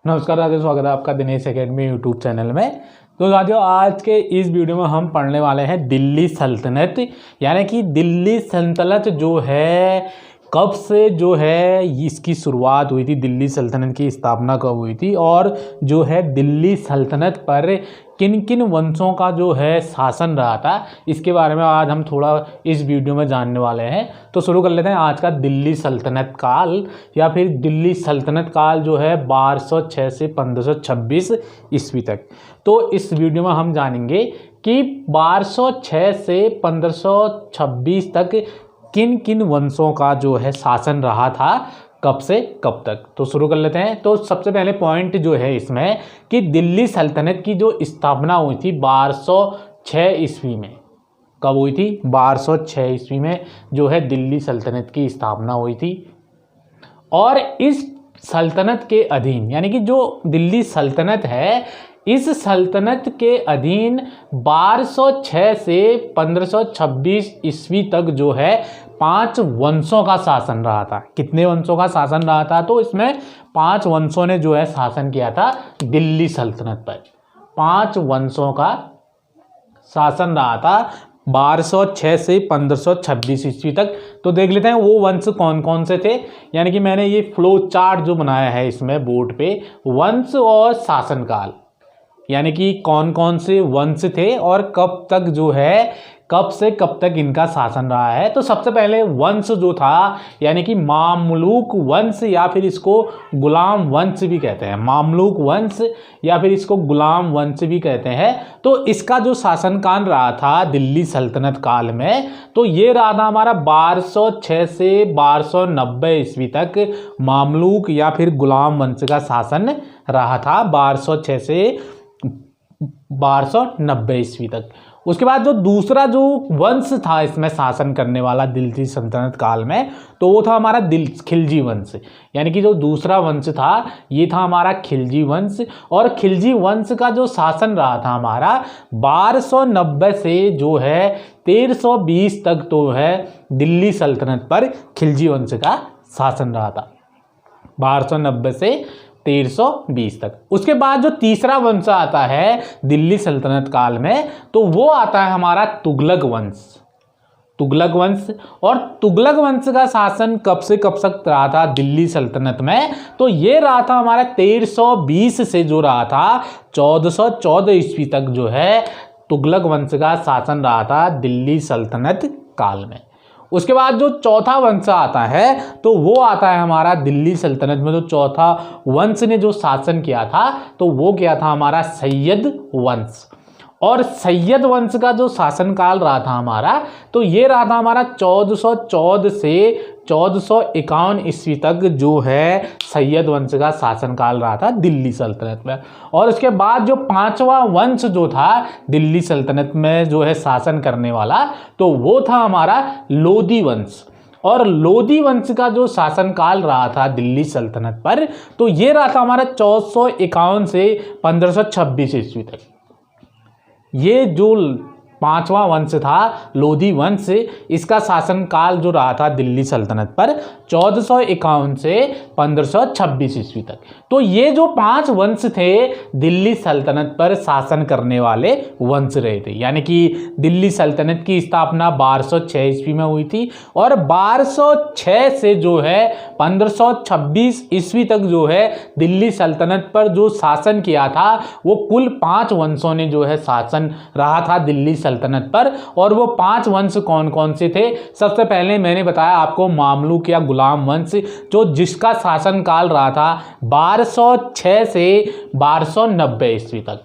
नमस्कार साथियों, स्वागत है आपका दिनेश एकेडमी यूट्यूब चैनल में। तो साथियों, आज के इस वीडियो में हम पढ़ने वाले हैं दिल्ली सल्तनत, यानी कि दिल्ली सल्तनत जो है कब से जो है इसकी शुरुआत हुई थी, दिल्ली सल्तनत की स्थापना कब हुई थी और जो है दिल्ली सल्तनत पर किन किन वंशों का जो है शासन रहा था, इसके बारे में आज हम थोड़ा इस वीडियो में जानने वाले हैं। तो शुरू कर लेते हैं आज का दिल्ली सल्तनत काल या फिर दिल्ली सल्तनत काल जो है 1206 से 1526 ईस्वी तक। तो इस वीडियो में हम जानेंगे कि 1206 से 1526 तक किन किन वंशों का जो है शासन रहा था, कब से कब तक। तो शुरू कर लेते हैं। तो सबसे पहले पॉइंट जो है इसमें कि दिल्ली सल्तनत की जो स्थापना हुई थी 1206 ईस्वी में। कब हुई थी? 1206 ईस्वी में जो है दिल्ली सल्तनत की स्थापना हुई थी। और इस सल्तनत के अधीन, यानी कि जो दिल्ली सल्तनत है, इस सल्तनत के अधीन 1206 से 1526 ईस्वी तक जो है 5 वंशों का शासन रहा था। कितने वंशों का शासन रहा था? तो इसमें 5 वंशों ने जो है शासन किया था दिल्ली सल्तनत पर। 5 वंशों का शासन रहा था 1206 से 1526 ईस्वी तक। तो देख लेते हैं वो वंश कौन कौन से थे। यानी कि मैंने ये फ्लो चार्ट जो बनाया है इसमें बोर्ड पे, वंश और शासनकाल, यानी कि कौन कौन से वंश थे और कब तक जो है, कब से कब तक इनका शासन रहा है। तो सबसे पहले वंश जो था, यानी कि मामलूक वंश या फिर इसको गुलाम वंश भी कहते हैं। मामलूक वंश या फिर इसको गुलाम वंश भी कहते हैं। तो इसका जो शासनकाल रहा था दिल्ली सल्तनत काल में, तो ये रहा था हमारा 1206 से 1290 ईस्वी तक मामलूक या फिर गुलाम वंश का शासन रहा था, 1206 से 1290 ईस्वी तक। उसके बाद जो दूसरा जो वंश था इसमें शासन करने वाला दिल्ली सल्तनत काल में, तो वो था हमारा खिलजी वंश। यानी कि जो दूसरा वंश था ये था हमारा खिलजी वंश। और खिलजी वंश का जो शासन रहा था हमारा 1290 से जो है 1320 तक, तो है दिल्ली सल्तनत पर खिलजी वंश का शासन रहा था, 1290 से 1320 तक। उसके बाद जो तीसरा वंश आता है दिल्ली सल्तनत काल में, तो वो आता है हमारा तुगलक वंश। तुगलक वंश। और तुगलक वंश का शासन कब से कब तक रहा था दिल्ली सल्तनत में? तो ये रहा था हमारा 1320 से जो रहा था 1414 ईस्वी तक जो है तुगलक वंश का शासन रहा था दिल्ली सल्तनत काल में। उसके बाद जो चौथा वंश आता है, तो वो आता है हमारा दिल्ली सल्तनत में जो चौथा वंश ने जो शासन किया था, तो वो क्या था हमारा सैयद वंश। और सैयद वंश का जो शासनकाल रहा था हमारा, तो ये रहा था हमारा 1414 से 1451 ईस्वी तक जो है सैयद वंश का शासनकाल रहा था दिल्ली सल्तनत में। और उसके बाद जो पांचवा वंश जो था दिल्ली सल्तनत में जो है शासन करने वाला, तो वो था हमारा लोधी वंश। और लोधी वंश का जो शासनकाल रहा था दिल्ली सल्तनत पर, तो ये रहा था हमारा 1451 से 1526 ईस्वी तक। ये जो पांचवा वंश था लोधी वंश, इसका शासनकाल जो रहा था दिल्ली सल्तनत पर 1451 से 1526 ईस्वी तक। तो ये जो 5 वंश थे दिल्ली सल्तनत पर शासन करने वाले वंश रहे थे। यानी कि दिल्ली सल्तनत की स्थापना 1206 ईस्वी में हुई थी और 1206 से जो है 1526 ईस्वी तक जो है दिल्ली सल्तनत पर जो शासन किया था, वो कुल 5 वंशों ने जो है शासन रहा था दिल्ली सल्तनत पर। और वो 5 वंश कौन कौन से थे? सबसे पहले मैंने बताया आपको मामलूक या गुलाम वंश, जो जिसका शासनकाल रहा था 1206 से 1290 ईस्वी तक।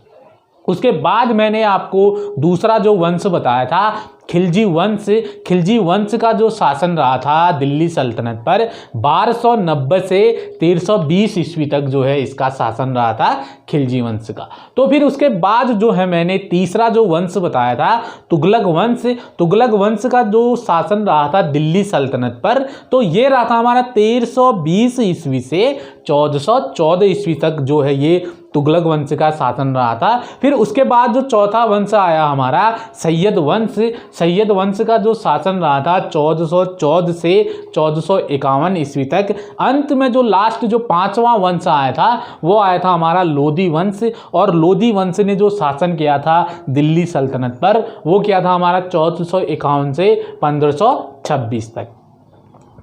उसके बाद मैंने आपको दूसरा जो वंश बताया था खिलजी वंश। खिलजी वंश का जो शासन रहा था दिल्ली सल्तनत पर 1290 से 1320 ईस्वी तक जो है इसका शासन रहा था खिलजी वंश का। तो फिर उसके बाद जो है मैंने तीसरा जो वंश बताया था तुगलक वंश। तुगलक वंश का जो शासन रहा था दिल्ली सल्तनत पर, तो ये रहा था हमारा 1320 ईस्वी से 1414 ईस्वी तक जो है ये तुगलक वंश का शासन रहा था। फिर उसके बाद जो चौथा वंश आया हमारा सैयद वंश। सैयद वंश का जो शासन रहा था 1414 से 1451 ईस्वी तक। अंत में जो लास्ट जो 5वां वंश आया था वो आया था हमारा लोधी वंश, और लोधी वंश ने जो शासन किया था दिल्ली सल्तनत पर वो किया था हमारा 1451 से 1526 तक।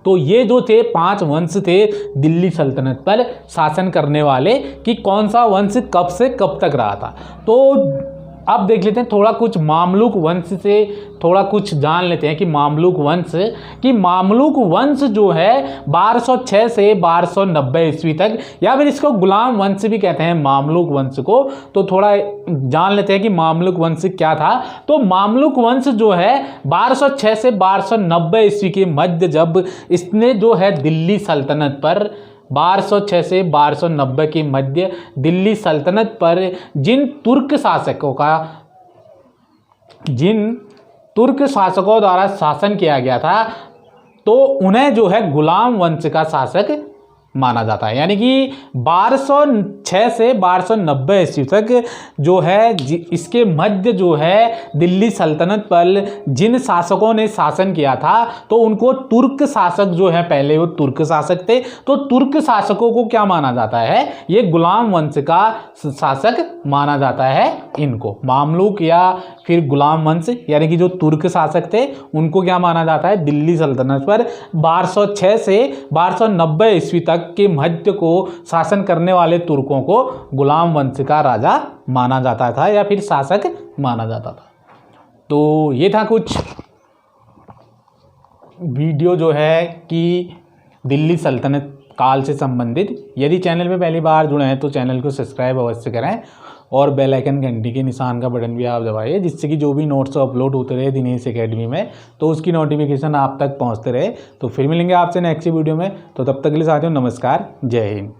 तो ये जो थे 5 वंश थे दिल्ली सल्तनत पर शासन करने वाले कि कौन सा वंश कब से कब तक रहा था। तो अब देख लेते हैं थोड़ा कुछ मामलुक वंश से थोड़ा कुछ जान लेते हैं कि मामलुक वंश जो है 1206 से 1290 ईस्वी तक, या फिर इसको गुलाम वंश भी कहते हैं मामलुक वंश को। तो थोड़ा जान लेते हैं कि मामलुक वंश क्या था। तो मामलुक वंश जो है 1206 से 1290 ईस्वी के मध्य जब इसने जो है दिल्ली सल्तनत पर 1206 से 1290 के मध्य दिल्ली सल्तनत पर जिन तुर्क शासकों द्वारा शासन किया गया था तो उन्हें जो है गुलाम वंश का शासक माना जाता है। यानी कि 1206 से 1290 ईस्वी तक जो है इसके मध्य जो है दिल्ली सल्तनत पर जिन शासकों ने शासन किया था तो उनको तुर्क शासक जो है, पहले वो तुर्क शासक थे, तो तुर्क शासकों को क्या माना जाता है, ये गुलाम वंश का शासक माना जाता है इनको। मामलुक या फिर गुलाम वंश यानी कि जो तुर्क शासक थे उनको क्या माना जाता है, दिल्ली सल्तनत पर 1206 से 1290 ईस्वी तक के मध्य को शासन करने वाले तुर्कों को गुलाम वंश का राजा माना जाता था या फिर शासक माना जाता था। तो ये था कुछ वीडियो जो है कि दिल्ली सल्तनत काल से संबंधित। यदि चैनल में पहली बार जुड़े हैं तो चैनल को सब्सक्राइब अवश्य करें और बेल आइकन घंटी के निशान का बटन भी आप दबाइए, जिससे कि जो भी नोट्स अपलोड होते रहे दिनेश एकेडमी में तो उसकी नोटिफिकेशन आप तक पहुंचते रहे। तो फिर मिलेंगे आपसे नेक्स्ट वीडियो में, तो तब तक के लिए साथियों नमस्कार, जय हिंद।